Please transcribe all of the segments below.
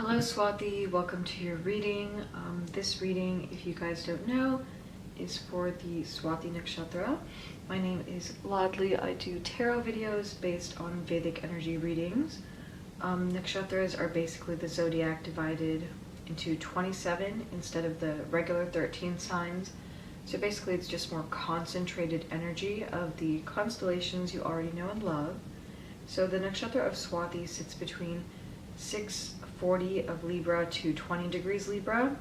Hello Swati, welcome to your reading. This reading, if you guys don't know, is for the Swati Nakshatra. My name is Laadli. I do tarot videos based on Vedic energy readings. Nakshatras are basically the zodiac divided into 27 instead of the regular 13 signs. So basically it's just more concentrated energy of the constellations you already know and love. So the Nakshatra of Swati sits between 640 of Libra to 20 degrees Libra,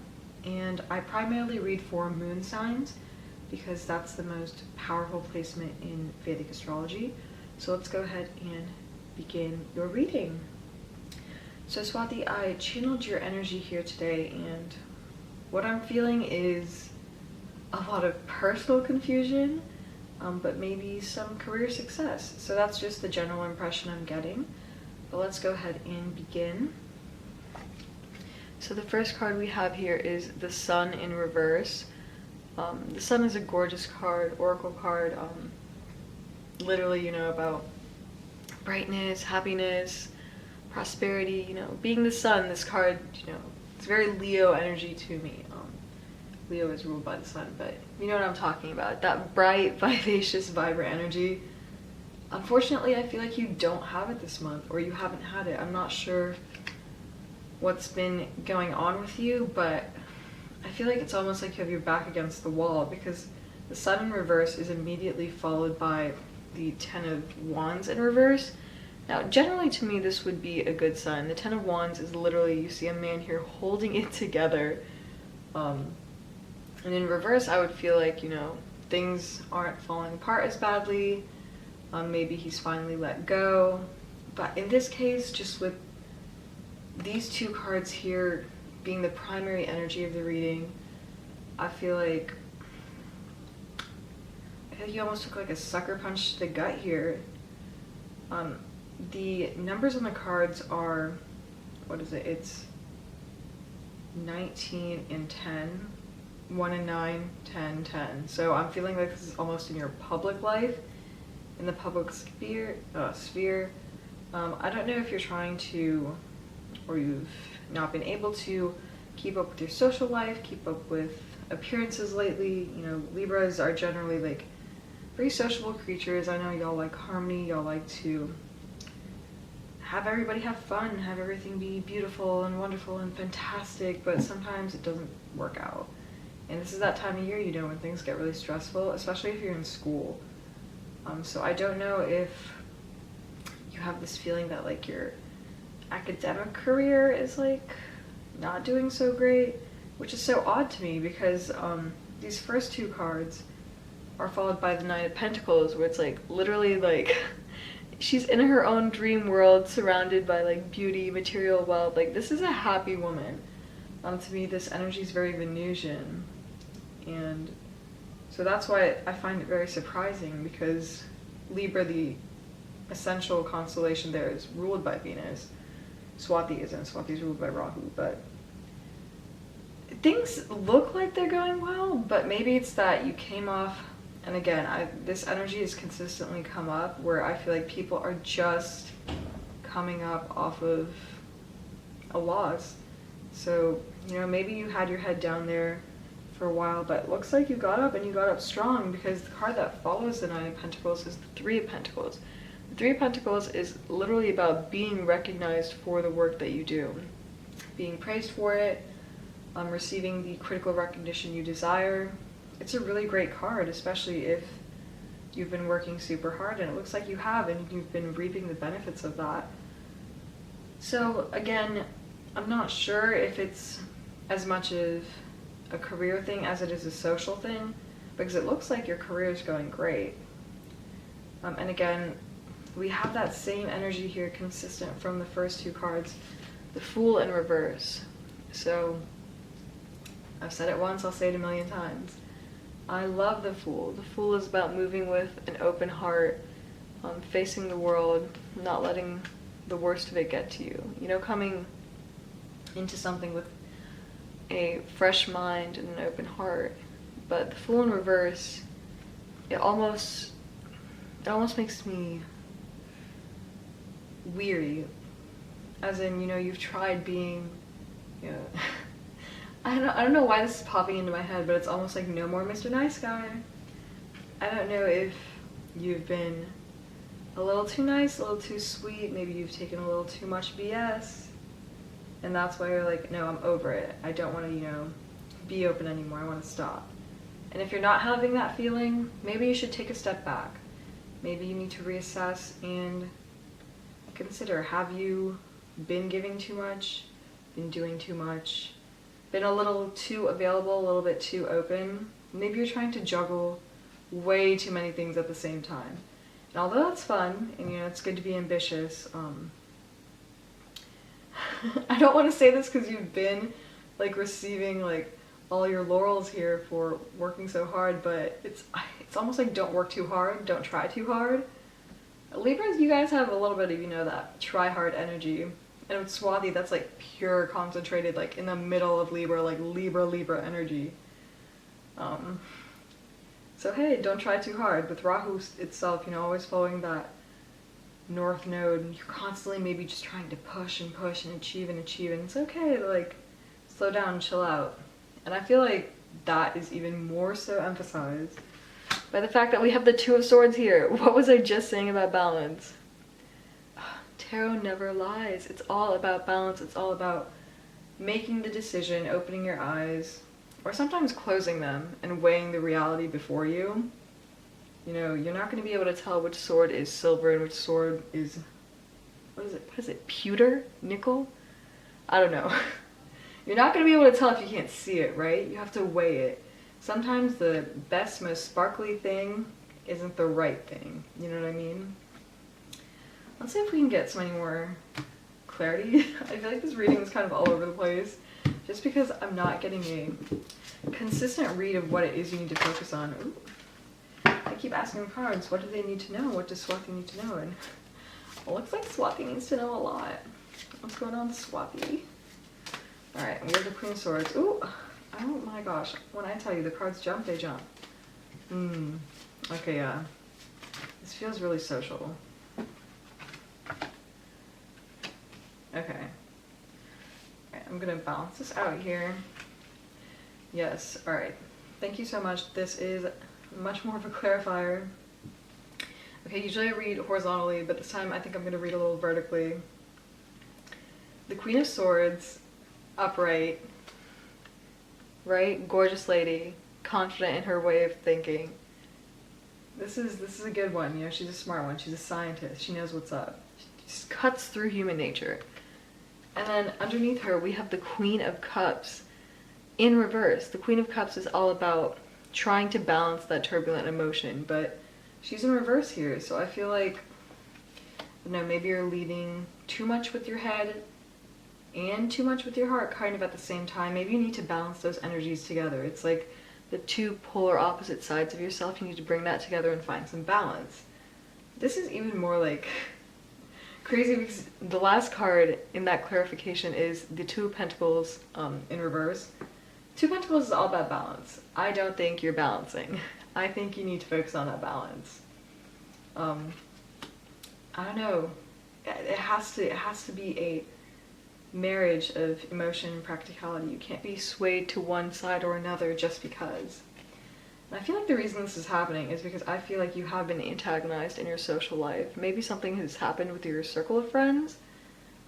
and I primarily read for moon signs because that's the most powerful placement in Vedic astrology. So let's go ahead and begin your reading. So Swati, I channeled your energy here today, and what I'm feeling is a lot of personal confusion, but maybe some career success. So that's just the general impression I'm getting. But let's go ahead and begin. So the first card we have here is the Sun in reverse. The Sun is a gorgeous card, oracle card, literally, about brightness, happiness, prosperity, being the sun. This card, it's very Leo energy to me. Leo is ruled by the sun, but you know what I'm talking about. That bright, vivacious, vibrant energy. Unfortunately, I feel like you don't have it this month, or you haven't had it. I'm not sure what's been going on with you, but I feel like it's almost like you have your back against the wall, because the Sun in reverse is immediately followed by the Ten of Wands in reverse. Now, generally to me, this would be a good sign. The Ten of Wands is literally, you see a man here holding it together. And in reverse, I would feel like, things aren't falling apart as badly. Maybe he's finally let go. But in this case, just with these two cards here being the primary energy of the reading, I feel like you almost took like a sucker punch to the gut here. The numbers on the cards are, what is it? It's 19 and 10. 1 and 9, 10, 10. So I'm feeling like this is almost in your public life, in the public sphere. I don't know if you're trying to, or you've not been able to keep up with your social life, keep up with appearances lately. Libras are generally like very sociable creatures. I know y'all like harmony, y'all like to have everybody have fun, have everything be beautiful and wonderful and fantastic, but sometimes it doesn't work out. And this is that time of year, when things get really stressful, especially if you're in school. So I don't know if you have this feeling that like your academic career is like not doing so great, which is so odd to me because these first two cards are followed by the Nine of Pentacles, where it's like literally like she's in her own dream world surrounded by like beauty, material wealth. Like this is a happy woman. To me, this energy is very Venusian. And so that's why I find it very surprising, because Libra, the essential constellation there, is ruled by Venus. Swati isn't. Swati's ruled by Rahu. But things look like they're going well, but maybe it's that you came off, and again, this energy has consistently come up where I feel like people are just coming up off of a loss. So, maybe you had your head down there for a while, but it looks like you got up, and you got up strong, because the card that follows the Nine of Pentacles is the Three of Pentacles. The Three of Pentacles is literally about being recognized for the work that you do, being praised for it, receiving the critical recognition you desire. It's a really great card, especially if you've been working super hard, and it looks like you have, and you've been reaping the benefits of that. So again, I'm not sure if it's as much of a career thing as it is a social thing, because it looks like your career is going great. And again, we have that same energy here consistent from the first two cards, the Fool in reverse. So I've said it once, I'll say it a million times. I love the Fool. The Fool is about moving with an open heart, facing the world, not letting the worst of it get to you. Coming into something with a fresh mind and an open heart. But the Fool in reverse, it almost makes me weary, as in, you've tried being Yeah. I don't know why this is popping into my head, but it's almost like no more Mr. Nice Guy. I don't know if you've been a little too nice, a little too sweet, maybe you've taken a little too much BS, and that's why you're like, no, I'm over it. I don't want to, you know, be open anymore. I want to stop. And if you're not having that feeling, maybe you should take a step back. Maybe you need to reassess and consider, have you been giving too much, been doing too much, been a little too available, a little bit too open? Maybe you're trying to juggle way too many things at the same time. And although that's fun, and you know, it's good to be ambitious, I don't want to say this because you've been like receiving like all your laurels here for working so hard, but it's almost like don't work too hard, don't try too hard. Libras, you guys have a little bit of, you know, that try hard energy. And with Swati, that's like pure concentrated, like in the middle of Libra, like Libra energy. So hey, don't try too hard. With Rahu itself, you know, always following that North Node, you're constantly maybe just trying to push and achieve, and it's okay to like slow down and chill out. And I feel like that is even more so emphasized by the fact that we have the Two of Swords here. What was I just saying about balance? Tarot never lies. It's all about balance. It's all about making the decision, opening your eyes, or sometimes closing them and weighing the reality before you. You know, you're not going to be able to tell which sword is silver and which sword is, what is it, pewter? Nickel? I don't know. You're not going to be able to tell if you can't see it, right? You have to weigh it. Sometimes the best, most sparkly thing isn't the right thing. You know what I mean? Let's see if we can get some any more clarity. I feel like this reading is kind of all over the place, just because I'm not getting a consistent read of what it is you need to focus on. Ooh. I keep asking the cards, what do they need to know? What does Swati need to know? And it looks like Swati needs to know a lot. What's going on, Swati? Alright, we have the Queen of Swords. Ooh, oh my gosh. When I tell you the cards jump, they jump. Okay, yeah. This feels really social. Okay. Alright, I'm gonna balance this out here. Yes, alright. Thank you so much. This is much more of a clarifier. Okay, usually I read horizontally, but this time I think I'm gonna read a little vertically. The Queen of Swords, upright, right? Gorgeous lady, confident in her way of thinking. This is a good one, you know, she's a smart one, she's a scientist, she knows what's up. She just cuts through human nature. And then underneath her we have the Queen of Cups in reverse. The Queen of Cups is all about trying to balance that turbulent emotion, but she's in reverse here, so I feel like, you know, maybe you're leading too much with your head and too much with your heart kind of at the same time. Maybe you need to balance those energies together. It's like the two polar opposite sides of yourself. You need to bring that together and find some balance. This is even more like crazy because the last card in that clarification is the Two of Pentacles in reverse. Two of Pentacles is all about balance. I don't think you're balancing. I think you need to focus on that balance. I don't know. It has to be a marriage of emotion and practicality. You can't be swayed to one side or another just because. And I feel like the reason this is happening is because I feel like you have been antagonized in your social life. Maybe something has happened with your circle of friends.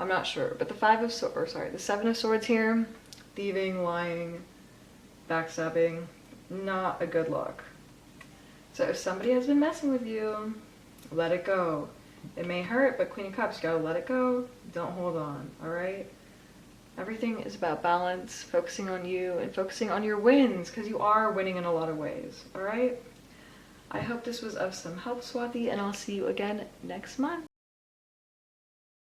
I'm not sure. But the Seven of Swords here, thieving, lying, backstabbing, not a good look. So if somebody has been messing with you, let it go. It may hurt, but Queen of Cups, you gotta let it go. Don't hold on, alright? Everything is about balance, focusing on you, and focusing on your wins, because you are winning in a lot of ways, alright? I hope this was of some help, Swati, and I'll see you again next month.